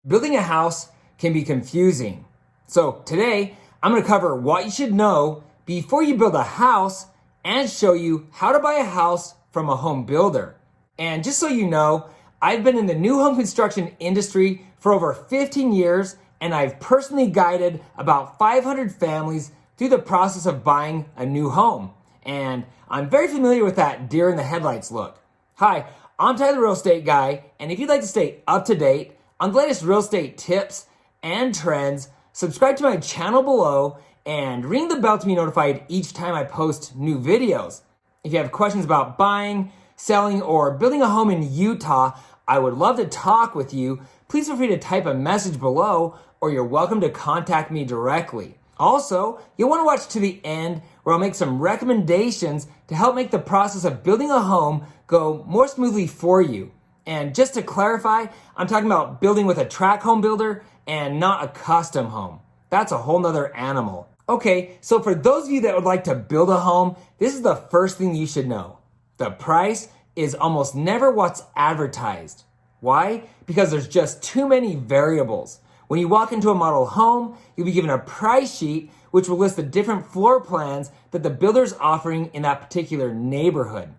Building a house can be confusing. So today, I'm going to cover what you should know before you build a house and show you how to buy a house from a home builder. And just so you know, I've been in the new home construction industry for over 15 years, and I've personally guided about 500 families through the process of buying a new home. And I'm very familiar with that deer in the headlights look. Hi, I'm Tyler, the Real Estate Guy, and if you'd like to stay up to date on the latest real estate tips and trends, subscribe to my channel below and ring the bell to be notified each time I post new videos. If you have questions about buying, selling, or building a home in Utah, I would love to talk with you. Please feel free to type a message below, or you're welcome to contact me directly. Also, you'll want to watch to the end where I'll make some recommendations to help make the process of building a home go more smoothly for you. And just to clarify, I'm talking about building with a track home builder and not a custom home. That's a whole nother animal. Okay, so for those of you that would like to build a home, this is the first thing you should know. The price is almost never what's advertised. Why? Because there's just too many variables. When you walk into a model home, you'll be given a price sheet which will list the different floor plans that the builder is offering in that particular neighborhood.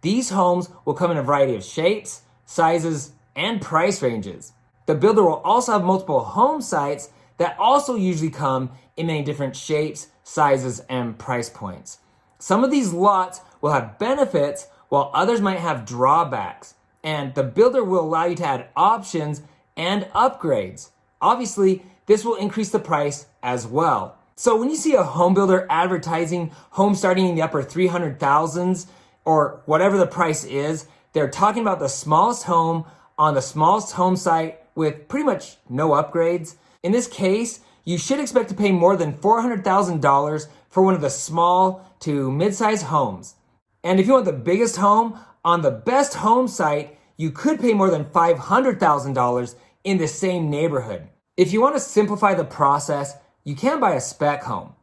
These homes will come in a variety of shapes, sizes, and price ranges. The builder will also have multiple home sites that also usually come in many different shapes, sizes, and price points. Some of these lots will have benefits while others might have drawbacks, and the builder will allow you to add options and upgrades. Obviously, this will increase the price as well. So when you see a home builder advertising homes starting in the upper 300,000s or whatever the price is, they're talking about the smallest home on the smallest home site with pretty much no upgrades. In this case, you should expect to pay more than $400,000 for one of the small to mid-sized homes. And if you want the biggest home on the best home site, you could pay more than $500,000 in the same neighborhood. If you want to simplify the process, you can buy a spec home.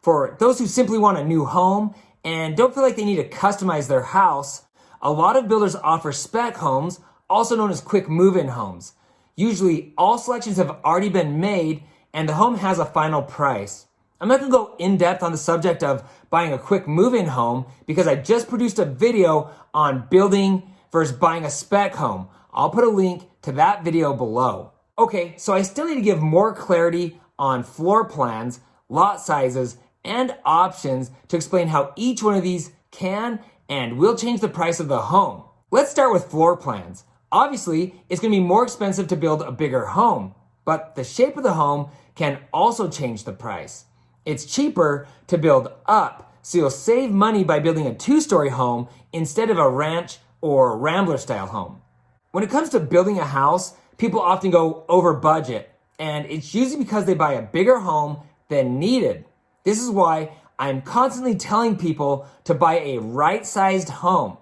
For those who simply want a new home and don't feel like they need to customize their house, a lot of builders offer spec homes, also known as quick move-in homes. Usually, all selections have already been made and the home has a final price. I'm not going to go in depth on the subject of buying a quick move-in home because I just produced a video on building versus buying a spec home. I'll put a link to that video below. Okay, so I still need to give more clarity on floor plans, lot sizes, and options to explain how each one of these can and will change the price of the home. Let's start with floor plans. Obviously, it's going to be more expensive to build a bigger home, but the shape of the home can also change the price. It's cheaper to build up, so you'll save money by building a 2-story home instead of a ranch or rambler style home. When it comes to building a house, people often go over budget, and it's usually because they buy a bigger home than needed. This is why I'm constantly telling people to buy a right-sized home.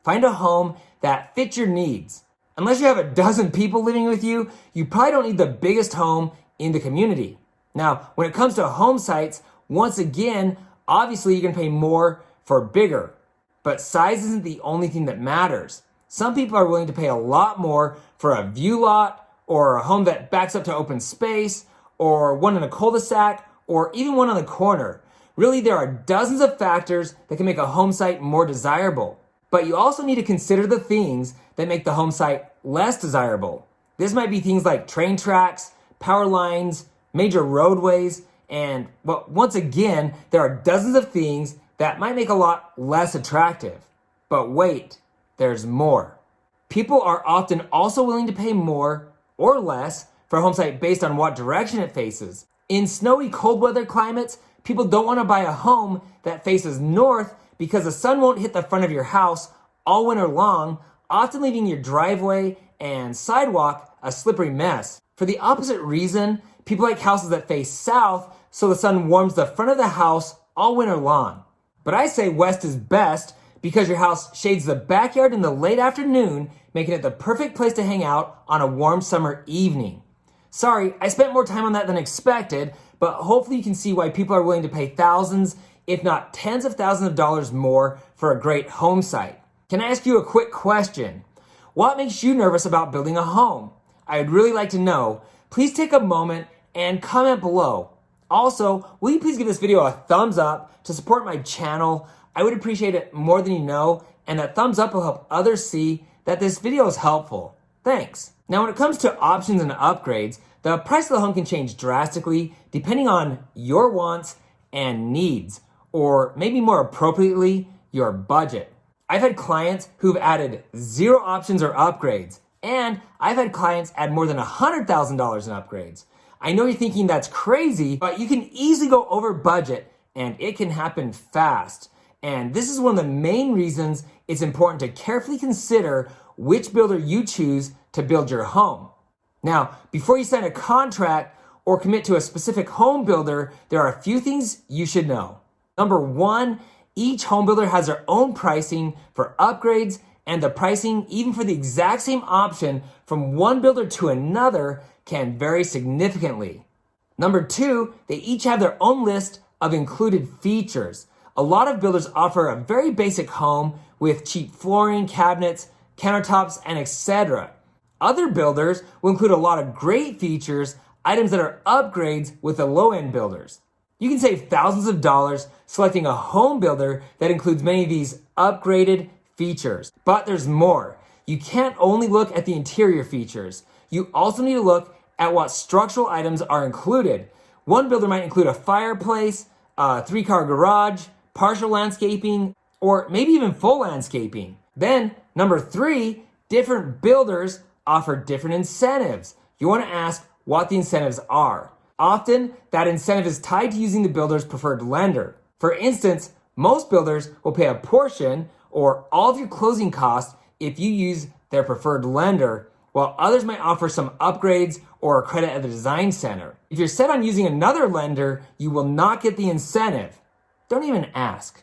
Find a home that fits your needs. Unless you have a dozen people living with you, you probably don't need the biggest home in the community. Now, when it comes to home sites, once again, obviously you're going to pay more for bigger. But size isn't the only thing that matters. Some people are willing to pay a lot more for a view lot, or a home that backs up to open space, or one in a cul-de-sac, or even one on the corner. Really, there are dozens of factors that can make a home site more desirable. But you also need to consider the things that make the home site less desirable. This might be things like train tracks, power lines, major roadways, and well, once again, there are dozens of things that might make a lot less attractive. But wait, there's more. People are often also willing to pay more or less for a home site based on what direction it faces. In snowy cold weather climates, people don't want to buy a home that faces north because the sun won't hit the front of your house all winter long, often leaving your driveway and sidewalk a slippery mess. For the opposite reason, people like houses that face south so the sun warms the front of the house all winter long. But I say west is best because your house shades the backyard in the late afternoon, making it the perfect place to hang out on a warm summer evening. Sorry, I spent more time on that than expected, but hopefully you can see why people are willing to pay thousands, if not tens of thousands of dollars more for a great home site. Can I ask you a quick question? What makes you nervous about building a home? I'd really like to know, please take a moment and comment below. Also, will you please give this video a thumbs up to support my channel? I would appreciate it more than you know, and that thumbs up will help others see that this video is helpful. Thanks. Now, when it comes to options and upgrades, the price of the home can change drastically depending on your wants and needs, or maybe more appropriately, your budget. I've had clients who've added 0 options or upgrades, and I've had clients add more than $100,000 in upgrades. I know you're thinking that's crazy, but you can easily go over budget and it can happen fast. And this is one of the main reasons it's important to carefully consider which builder you choose to build your home. Now, before you sign a contract or commit to a specific home builder, there are a few things you should know. Number 1, each home builder has their own pricing for upgrades, and the pricing, even for the exact same option from one builder to another, can vary significantly. Number 2, they each have their own list of included features. A lot of builders offer a very basic home with cheap flooring, cabinets, countertops, and etc. Other builders will include a lot of great features, items that are upgrades with the low-end builders. You can save thousands of dollars selecting a home builder that includes many of these upgraded features. But there's more. You can't only look at the interior features. You also need to look at what structural items are included. One builder might include a fireplace, a 3-car garage, partial landscaping, or maybe even full landscaping. Then, number 3, different builders offer different incentives. You want to ask what the incentives are. Often, that incentive is tied to using the builder's preferred lender. For instance, most builders will pay a portion or all of your closing costs if you use their preferred lender, while others might offer some upgrades or a credit at the design center. If you're set on using another lender, you will not get the incentive. Don't even ask.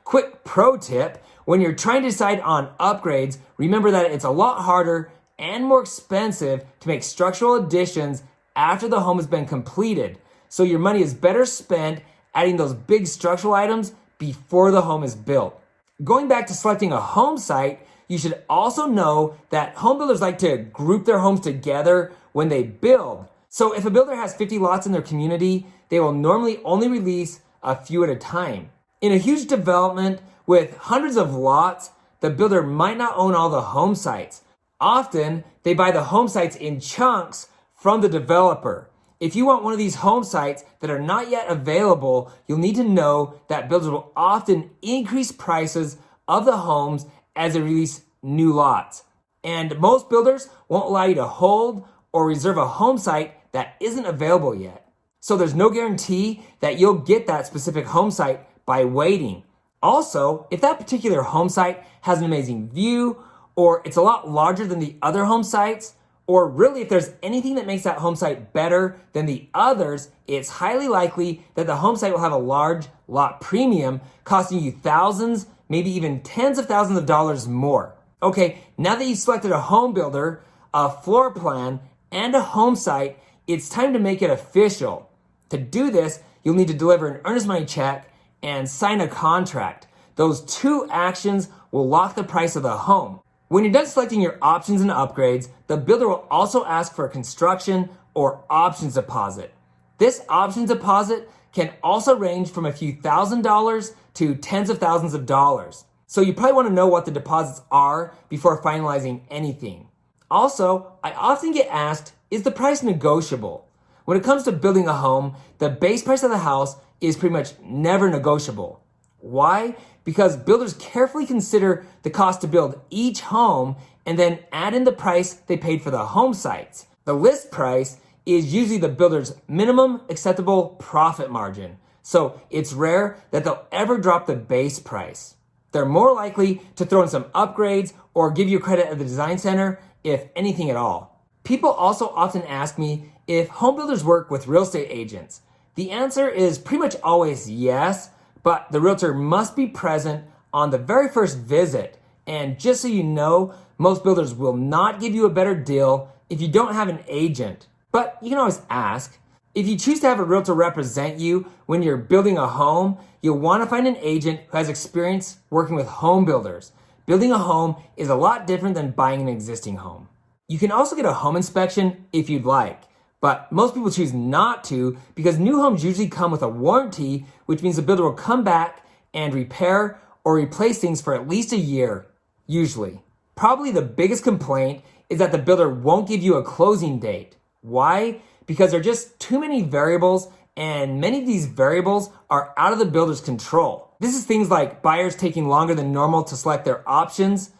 Quick pro tip, when you're trying to decide on upgrades, remember that it's a lot harder and more expensive to make structural additions after the home has been completed. So your money is better spent adding those big structural items before the home is built. Going back to selecting a home site, you should also know that home builders like to group their homes together when they build. So if a builder has 50 lots in their community, they will normally only release a few at a time. In a huge development with hundreds of lots, the builder might not own all the home sites. Often, they buy the home sites in chunks from the developer. If you want one of these home sites that are not yet available, you'll need to know that builders will often increase prices of the homes as they release new lots. And most builders won't allow you to hold or reserve a home site that isn't available yet. So there's no guarantee that you'll get that specific home site by waiting. Also, if that particular home site has an amazing view, or it's a lot larger than the other home sites, or really if there's anything that makes that home site better than the others, it's highly likely that the home site will have a large lot premium costing you thousands, maybe even tens of thousands of dollars more. Okay, now that you've selected a home builder, a floor plan, and a home site, it's time to make it official. To do this, you'll need to deliver an earnest money check and sign a contract. Those 2 actions will lock the price of the home. When you're done selecting your options and upgrades, the builder will also ask for a construction or options deposit. This options deposit can also range from a few $1,000s to tens of thousands of dollars. So you probably want to know what the deposits are before finalizing anything. Also, I often get asked, is the price negotiable? When it comes to building a home, the base price of the house is pretty much never negotiable. Why? Because builders carefully consider the cost to build each home and then add in the price they paid for the home sites. The list price is usually the builder's minimum acceptable profit margin. So it's rare that they'll ever drop the base price. They're more likely to throw in some upgrades or give you credit at the design center, if anything at all. People also often ask me if home builders work with real estate agents. The answer is pretty much always yes, but the realtor must be present on the very first visit. And just so you know, most builders will not give you a better deal if you don't have an agent. But you can always ask. If you choose to have a realtor represent you when you're building a home, you'll want to find an agent who has experience working with home builders. Building a home is a lot different than buying an existing home. You can also get a home inspection if you'd like, but most people choose not to because new homes usually come with a warranty, which means the builder will come back and repair or replace things for at least a year, usually. Probably the biggest complaint is that the builder won't give you a closing date. Why? Because there are just too many variables, and many of these variables are out of the builder's control. This is things like buyers taking longer than normal to select their options,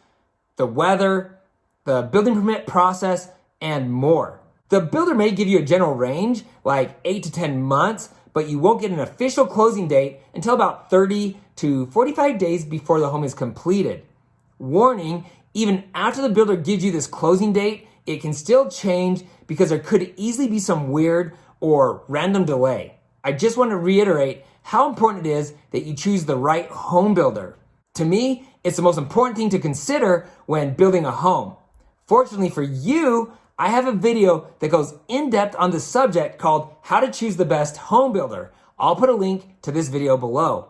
the weather, the building permit process, and more. The builder may give you a general range, like 8 to 10 months, but you won't get an official closing date until about 30 to 45 days before the home is completed. Warning, even after the builder gives you this closing date, it can still change because there could easily be some weird or random delay. I just want to reiterate how important it is that you choose the right home builder. To me, it's the most important thing to consider when building a home. Fortunately for you, I have a video that goes in depth on this subject called How to Choose the Best Home Builder. I'll put a link to this video below.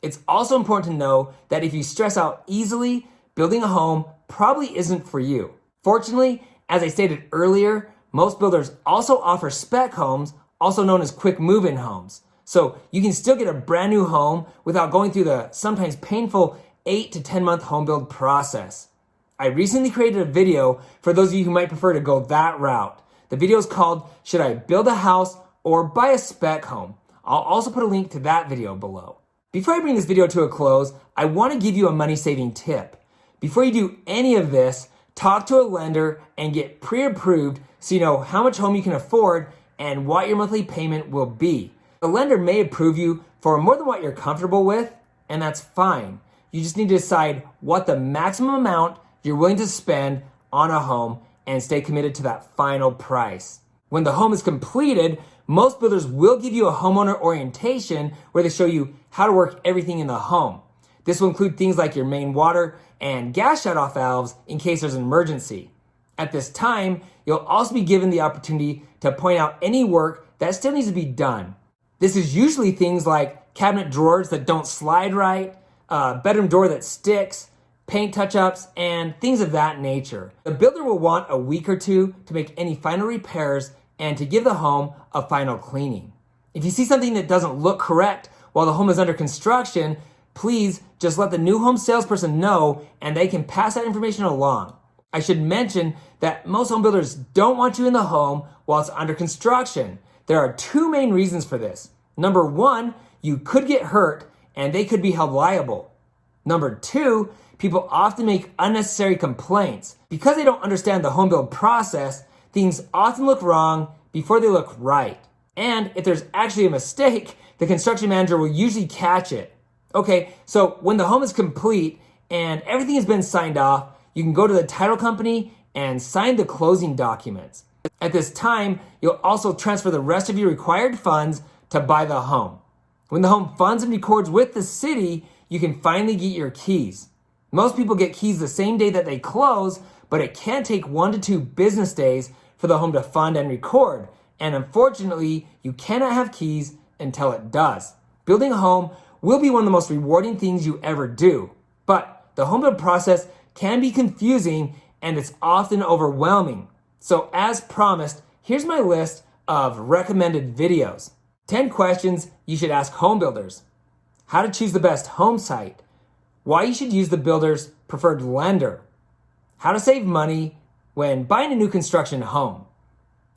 It's also important to know that if you stress out easily, building a home probably isn't for you. Fortunately, as I stated earlier, most builders also offer spec homes, also known as quick move-in homes. So you can still get a brand new home without going through the sometimes painful 8 to 10 month home build process. I recently created a video for those of you who might prefer to go that route. The video is called Should I Build a House or Buy a Spec Home? I'll also put a link to that video below. Before I bring this video to a close, I want to give you a money-saving tip. Before you do any of this, talk to a lender and get pre-approved so you know how much home you can afford and what your monthly payment will be. The lender may approve you for more than what you're comfortable with, and that's fine. You just need to decide what the maximum amount you're willing to spend on a home and stay committed to that final price. When the home is completed, most builders will give you a homeowner orientation where they show you how to work everything in the home. This will include things like your main water and gas shutoff valves in case there's an emergency. At this time, you'll also be given the opportunity to point out any work that still needs to be done. This is usually things like cabinet drawers that don't slide right, a bedroom door that sticks, paint touch-ups, and things of that nature. The builder will want a week or two to make any final repairs and to give the home a final cleaning. If you see something that doesn't look correct while the home is under construction, please just let the new home salesperson know and they can pass that information along. I should mention that most home builders don't want you in the home while it's under construction. There are two main reasons for this. Number one, you could get hurt and they could be held liable. Number two, people often make unnecessary complaints. Because they don't understand the home build process, things often look wrong before they look right. And if there's actually a mistake, the construction manager will usually catch it. Okay, so when the home is complete and everything has been signed off, you can go to the title company and sign the closing documents. At this time, you'll also transfer the rest of your required funds to buy the home. When the home funds and records with the city, you can finally get your keys. Most people get keys the same day that they close, but it can take 1 to 2 business days for the home to fund and record. And unfortunately, you cannot have keys until it does. Building a home will be one of the most rewarding things you ever do. But the home build process can be confusing and it's often overwhelming. So as promised, here's my list of recommended videos. 10 questions you should ask home builders. How to choose the best home site. Why you should use the builder's preferred lender. How to save money when buying a new construction home.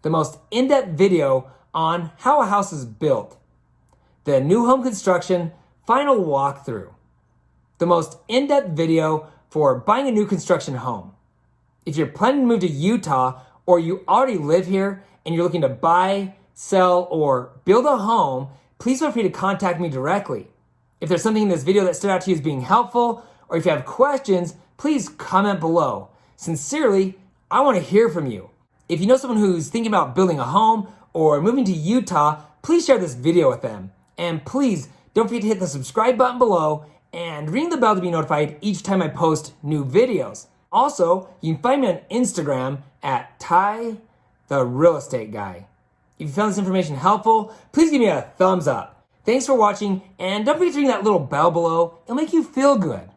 The most in-depth video on how a house is built. The new home construction final walkthrough. The most in-depth video for buying a new construction home. If you're planning to move to Utah or you already live here and you're looking to buy, sell, or build a home, please feel free to contact me directly. If there's something in this video that stood out to you as being helpful, or if you have questions, please comment below. Sincerely, I want to hear from you. If you know someone who's thinking about building a home or moving to Utah, please share this video with them. And please don't forget to hit the subscribe button below and ring the bell to be notified each time I post new videos. Also, you can find me on Instagram at Ty the Real Estate Guy. If you found this information helpful, please give me a thumbs up. Thanks for watching, and don't forget to ring that little bell below. It'll make you feel good.